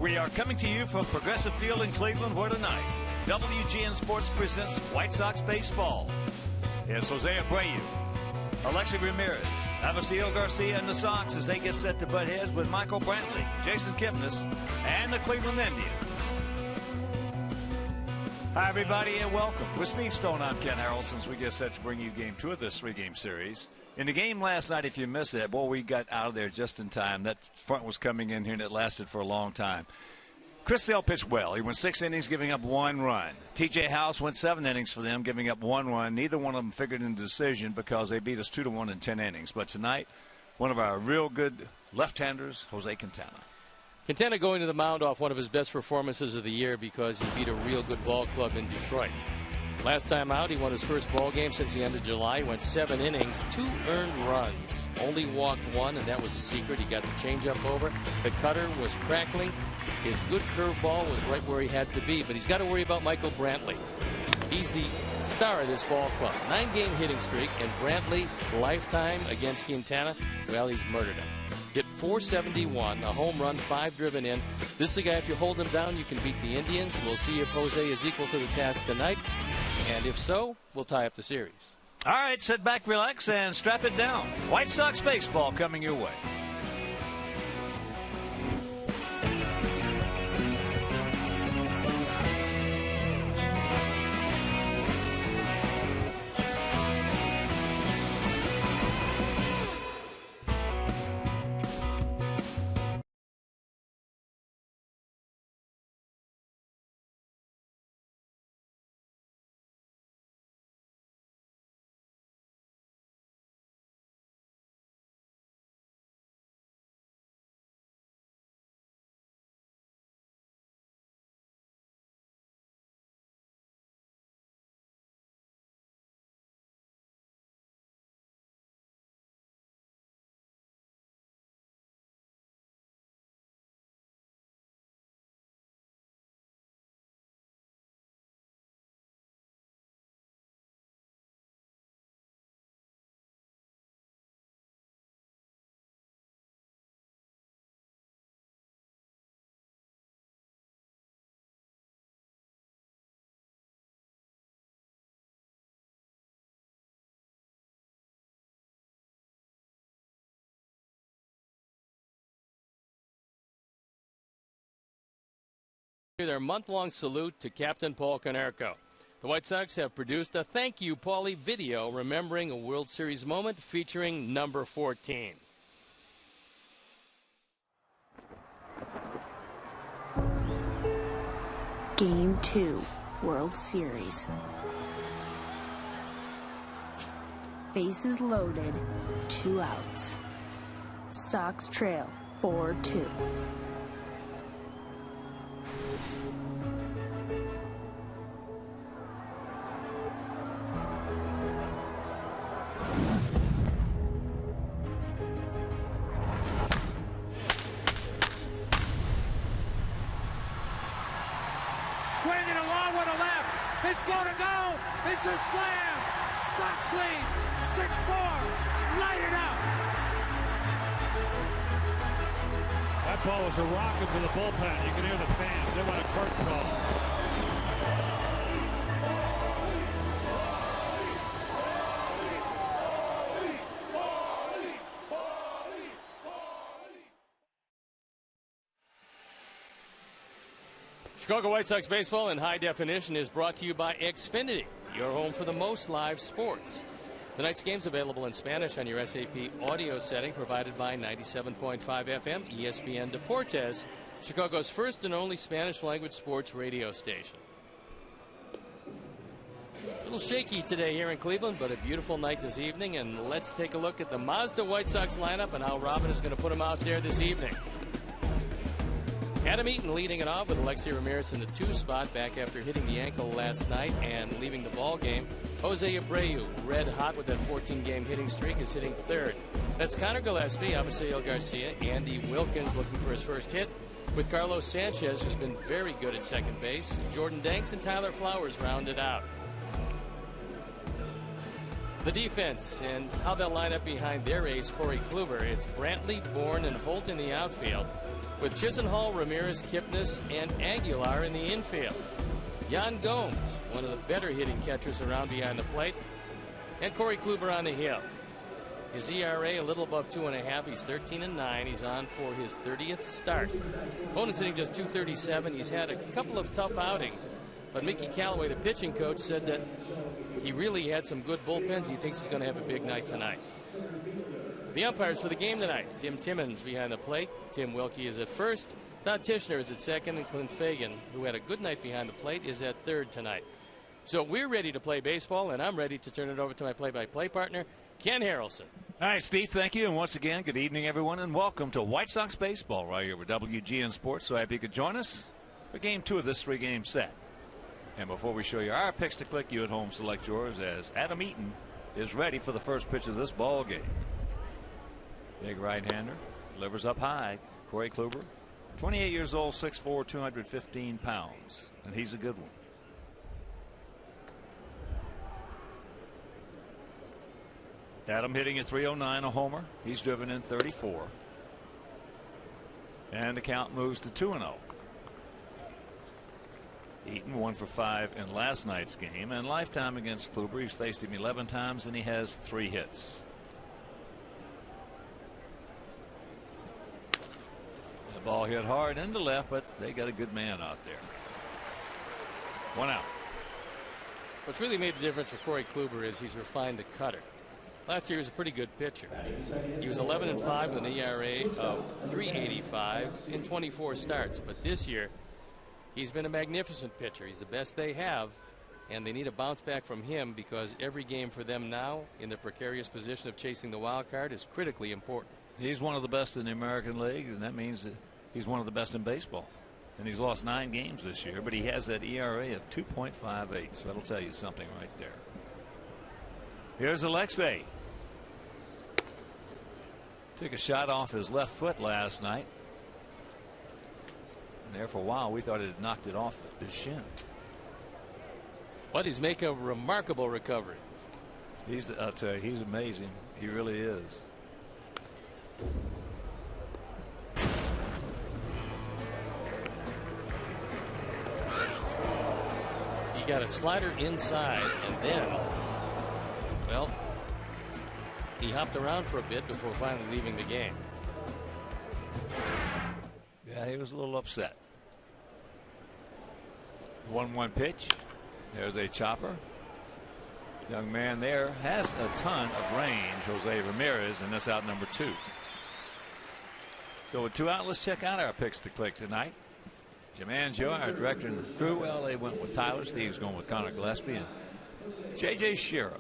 We are coming to you from Progressive Field in Cleveland, where tonight WGN Sports presents White Sox baseball. Here's Jose Abreu, Alexi Ramirez, Avisail Garcia, and the Sox as they get set to butt heads with Michael Brantley, Jason Kipnis, and the Cleveland Indians. Hi, everybody, and welcome. With Steve Stone, I'm Ken Harrelson, as we get set to bring you Game 2 of this 3-game series. In the game last night, if you missed that, boy, we got out of there just in time. That front was coming in here, and it lasted for a long time. Chris Sale pitched well. He went 6 innings, giving up 1 run. T.J. House went 7 innings for them, giving up 1 run. Neither one of them figured in the decision because they beat us 2-1 in 10 innings. But tonight, one of our real good left-handers, Jose Quintana. Quintana going to the mound off one of his best performances of the year because he beat a real good ball club in Detroit. Last time out, he won his first ball game since the end of July. He went 7 innings, 2 earned runs. Only walked 1, and that was the secret. He got the changeup over. The cutter was crackling. His good curveball was right where he had to be, but he's got to worry about Michael Brantley. He's the star of this ball club. 9-game hitting streak, and Brantley, lifetime against Quintana, well, he's murdered him. Hit .471, a home run, 5 driven in. This is a guy, if you hold him down, you can beat the Indians. We'll see if Jose is equal to the task tonight. And if so, we'll tie up the series. All right, sit back, relax, and strap it down. White Sox baseball coming your way. Their month-long salute to Captain Paul Konerko. The White Sox have produced a Thank You, Paulie video remembering a World Series moment featuring number 14. Game 2, World Series. Bases loaded, 2 outs. Sox trail 4-2. Swinging along with a left. It's going to go. It's a slam. Sox lead. 6-4. Light it up. That ball was a rocket to the bullpen. You can hear the fans. They want a curtain call. Chicago White Sox baseball in high definition is brought to you by Xfinity, your home for the most live sports. Tonight's game's available in Spanish on your SAP audio setting provided by 97.5 FM ESPN Deportes, Chicago's first and only Spanish-language sports radio station. A little shaky today here in Cleveland, but a beautiful night this evening, and let's take a look at the Mazda White Sox lineup and how Robin is going to put them out there this evening. Adam Eaton leading it off with Alexi Ramirez in the 2 spot back after hitting the ankle last night and leaving the ball game. Jose Abreu, red hot with that 14-game hitting streak, is hitting 3rd. That's Connor Gillespie, Avisail Garcia, Andy Wilkins looking for his first hit, with Carlos Sanchez, who's been very good at second base. Jordan Danks and Tyler Flowers rounded out. The defense and how they'll line up behind their ace, Corey Kluber. It's Brantley, Bourne, and Holt in the outfield. with Chisenhall, Ramirez, Kipnis, and Aguilar in the infield. Yan Gomes, one of the better hitting catchers around behind the plate, and Corey Kluber on the hill. His ERA a little above 2.5. He's 13-9. He's on for his 30th start. Opponent's hitting just .237. He's had a couple of tough outings, but Mickey Callaway, the pitching coach, said that he really had some good bullpens. He thinks he's going to have a big night tonight. The umpires for the game tonight: Tim Timmons behind the plate. Tim Wilkie is at first. Todd Tishner is at second, and Clint Fagan, who had a good night behind the plate, is at third tonight. So we're ready to play baseball, and I'm ready to turn it over to my play-by-play partner, Ken Harrelson. All right, Steve, thank you. And once again, good evening, everyone, and welcome to White Sox baseball right here with WGN Sports. So happy you could join us for Game 2 of this 3-game set. And before we show you our picks to click, you at home select yours as Adam Eaton is ready for the first pitch of this ball game. Big right-hander, delivers up high. Corey Kluber, 28 years old, 6'4", 215 pounds, and he's a good one. Adam hitting at .309, a homer. He's driven in 34. And the count moves to 2-0. Eaton 1 for 5 in last night's game, and lifetime against Kluber, he's faced him 11 times and he has 3 hits. The ball hit hard into left, but they got a good man out there. 1 out. What's really made the difference for Corey Kluber is he's refined the cutter. Last year he was a pretty good pitcher. He was 11-5 with an ERA of .385 in 24 starts. But this year, he's been a magnificent pitcher. He's the best they have, and they need a bounce back from him because every game for them now, in the precarious position of chasing the wild card, is critically important. He's one of the best in the American League, and that means that he's one of the best in baseball. And he's lost 9 games this year, but he has that ERA of 2.58, so that'll tell you something right there. Here's Alexei. Took a shot off his left foot last night. And there for a while we thought it had knocked it off his shin. But he's making a remarkable recovery. I'll tell you, he's amazing. He really is. He got a slider inside, and then, well, he hopped around for a bit before finally leaving the game. Yeah, he was a little upset. 1-1 pitch. There's a chopper. Young man there has a ton of range, Jose Ramirez, and that's out number 2. So with 2 out, let's check out our picks to click tonight. Jim Angio, our director and the crew, well, they went with Tyler. Steve's going with Connor Gillespie and J.J. Shira.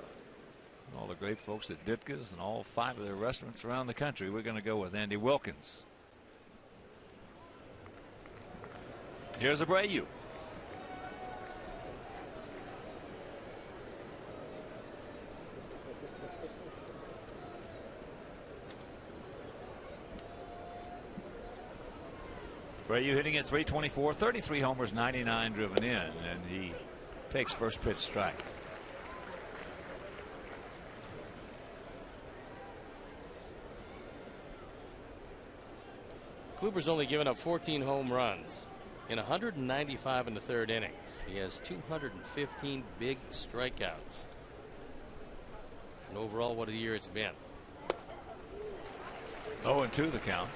All the great folks at Ditka's and all 5 of their restaurants around the country. We're going to go with Andy Wilkins. Here's Abreu. Abreu hitting at .324, 33 homers, 99 driven in, and he takes first pitch strike. Kluber's only given up 14 home runs in 195 in the 3rd innings. He has 215 big strikeouts. And overall, what a year it's been. 0-2 the count.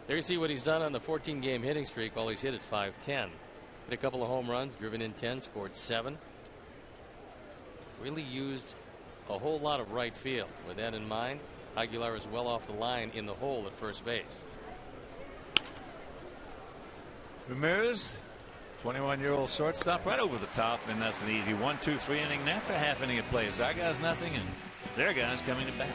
There you see what he's done on the 14-game hitting streak. While he's hit at .510. Hit a couple of home runs, driven in 10, scored 7. Really used a whole lot of right field. With that in mind, Aguilar is well off the line in the hole at first base. Ramirez, 21-year-old shortstop, right over the top, and that's an easy 1-2-3 inning. And after a half inning of play, our guy's nothing, and their guy's coming to bat.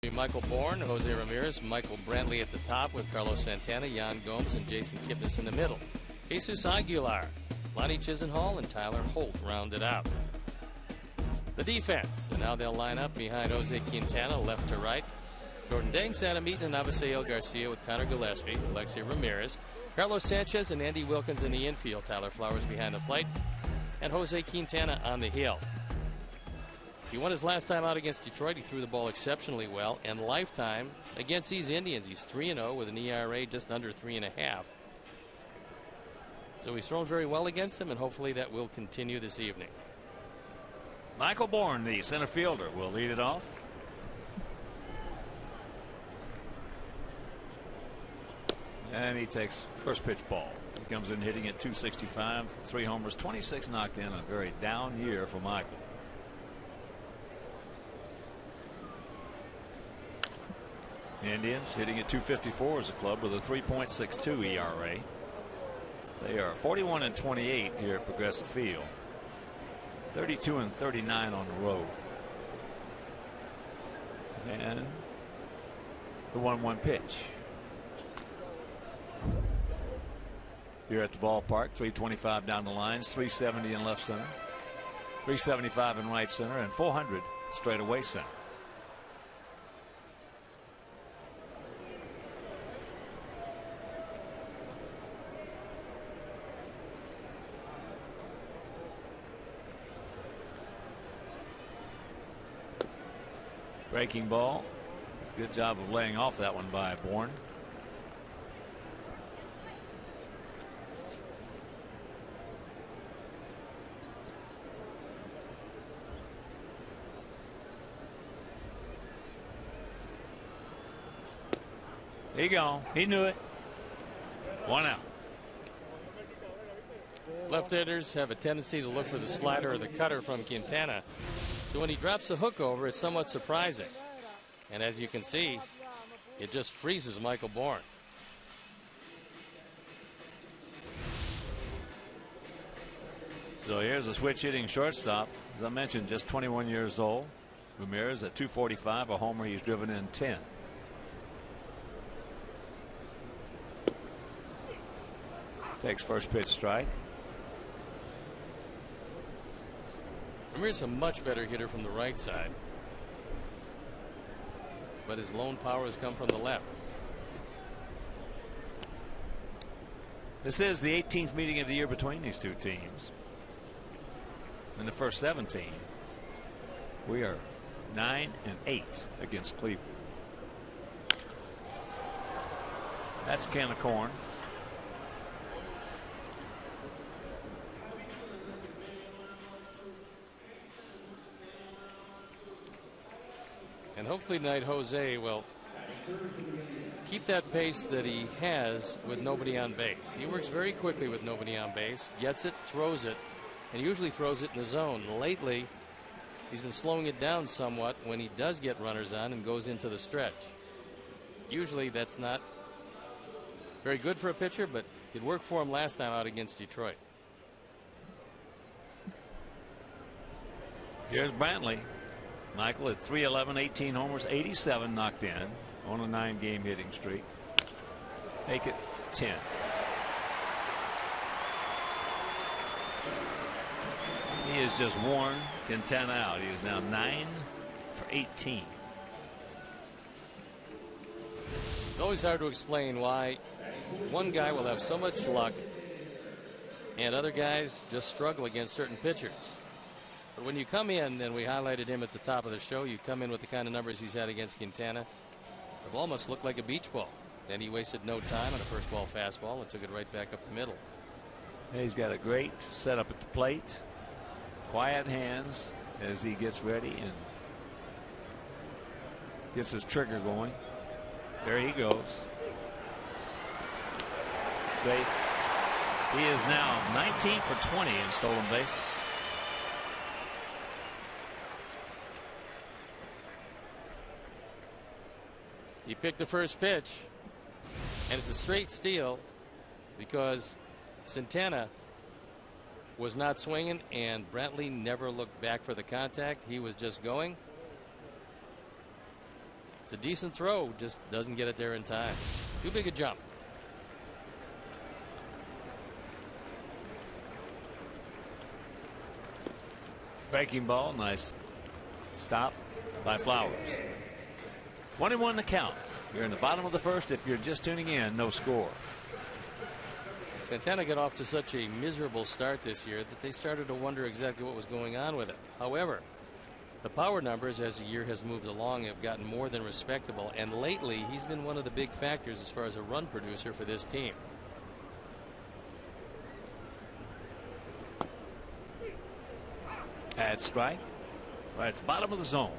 Michael Bourne, Jose Ramirez, Michael Brantley at the top with Carlos Santana, Yan Gomes, and Jason Kipnis in the middle. Jesus Aguilar, Lonnie Chisenhall, and Tyler Holt rounded out. The defense, and now they'll line up behind Jose Quintana, left to right. Jordan Dang, Santa Meat, and Avisail Garcia with Connor Gillespie, Alexei Ramirez, Carlos Sanchez, and Andy Wilkins in the infield. Tyler Flowers behind the plate, and Jose Quintana on the hill. He won his last time out against Detroit. He threw the ball exceptionally well. And lifetime against these Indians, he's 3-0 with an ERA just under 3.5. So he's thrown very well against them, and hopefully that will continue this evening. Michael Bourne, the center fielder, will lead it off. And he takes first pitch ball. He comes in hitting at .265, 3 homers, 26 knocked in. A very down year for Michael. Indians hitting at .254 as a club with a 3.62 ERA. They are 41-28 here at Progressive Field. 32-39 on the road. And the 1-1 pitch. Here at the ballpark, 325 down the lines, 370 in left center, 375 in right center, and 400 straight away center. Breaking ball. Good job of laying off that one by Bourne. He gone. He knew it. 1 out. Left-handers have a tendency to look for the slider or the cutter from Quintana. So when he drops the hook over, it's somewhat surprising. And as you can see, it just freezes Michael Bourne. So here's a switch hitting shortstop. As I mentioned, just 21 years old. Ramirez at .245, a homer. He's driven in 10. Takes first pitch strike. Ramirez is a much better hitter from the right side, but his lone power has come from the left. This is the 18th meeting of the year between these two teams. In the first 17, we are 9-8 against Cleveland. That's a can of corn. And hopefully tonight Jose will keep that pace that he has with nobody on base. He works very quickly with nobody on base, gets it, throws it, and usually throws it in the zone. Lately, he's been slowing it down somewhat when he does get runners on and goes into the stretch. Usually that's not very good for a pitcher, but it worked for him last time out against Detroit. Here's Brantley. Michael at 311, 18 homers, 87 knocked in on a 9-game hitting streak. Make it 10. He has just worn Quintana out. He is now 9 for 18. It's always hard to explain why one guy will have so much luck and other guys just struggle against certain pitchers. But when you come in, and we highlighted him at the top of the show, you come in with the kind of numbers he's had against Quintana, the ball must look like a beach ball. Then he wasted no time on a first ball fastball and took it right back up the middle. He's got a great setup at the plate. Quiet hands as he gets ready and gets his trigger going. There he goes. Safe. He is now 19 for 20 in stolen bases. He picked the first pitch, and it's a straight steal because Santana was not swinging, and Brantley never looked back for the contact. He was just going. It's a decent throw, just doesn't get it there in time. Too big a jump. Breaking ball, nice stop by Flowers. 1-1 the count. You're in the bottom of the first. If you're just tuning in, no score. Santana got off to such a miserable start this year that they started to wonder exactly what was going on with it. However, the power numbers as the year has moved along have gotten more than respectable, and lately he's been one of the big factors as far as a run producer for this team. At strike, right at the bottom of the zone.